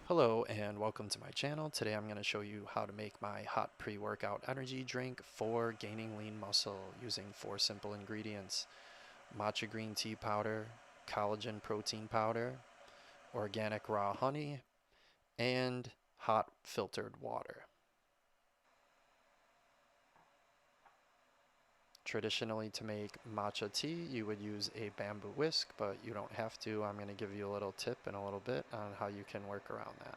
Hello and welcome to my channel. Today I'm going to show you how to make my hot pre-workout energy drink for gaining lean muscle using 4 simple ingredients: matcha green tea powder, collagen protein powder, organic raw honey, and hot filtered water. Traditionally, to make matcha tea, you would use a bamboo whisk, but you don't have to. I'm going to give you a little tip in a little bit on how you can work around that.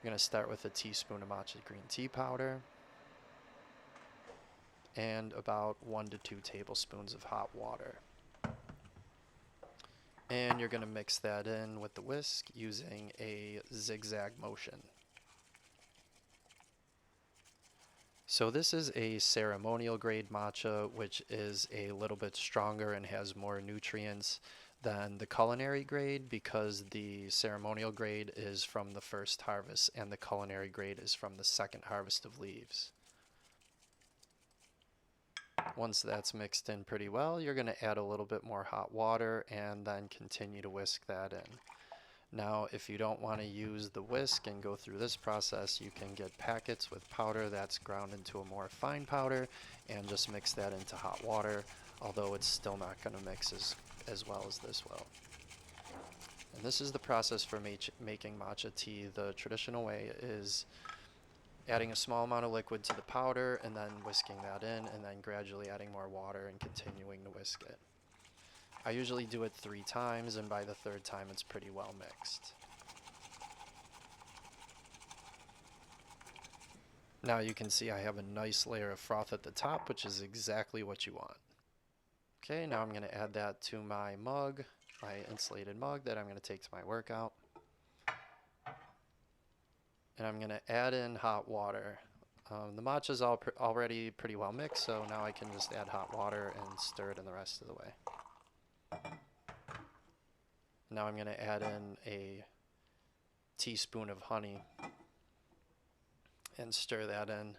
You're going to start with a teaspoon of matcha green tea powder and about 1 to 2 tablespoons of hot water. And you're going to mix that in with the whisk using a zigzag motion. So this is a ceremonial grade matcha, which is a little bit stronger and has more nutrients than the culinary grade, because the ceremonial grade is from the first harvest and the culinary grade is from the second harvest of leaves. Once that's mixed in pretty well, you're going to add a little bit more hot water and then continue to whisk that in. Now, if you don't want to use the whisk and go through this process, you can get packets with powder that's ground into a more fine powder and just mix that into hot water, although it's still not going to mix as well as this will. And this is the process for making matcha tea. The traditional way is adding a small amount of liquid to the powder and then whisking that in, and then gradually adding more water and continuing to whisk it. I usually do it 3 times, and by the 3rd time it's pretty well mixed. Now you can see I have a nice layer of froth at the top, which is exactly what you want. Okay, now I'm going to add that to my mug, my insulated mug that I'm going to take to my workout. And I'm going to add in hot water. The matcha is already pretty well mixed, so now I can just add hot water and stir it in the rest of the way. Now I'm going to add in a teaspoon of honey and stir that in.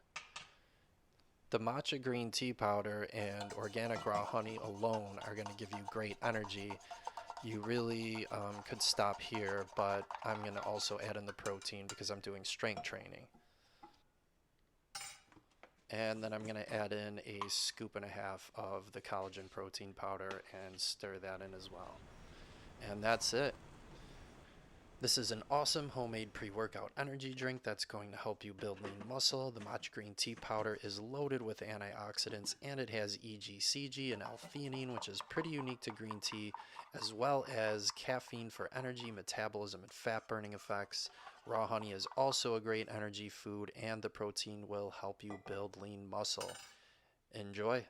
The matcha green tea powder and organic raw honey alone are going to give you great energy. You really could stop here, but I'm going to also add in the protein because I'm doing strength training. And then I'm going to add in a 1.5 scoops of the collagen protein powder and stir that in as well. And that's it. This is an awesome homemade pre-workout energy drink that's going to help you build lean muscle. The matcha green tea powder is loaded with antioxidants, and it has EGCG and L-theanine, which is pretty unique to green tea, as well as caffeine for energy, metabolism, and fat burning effects. Raw honey is also a great energy food, and the protein will help you build lean muscle. Enjoy!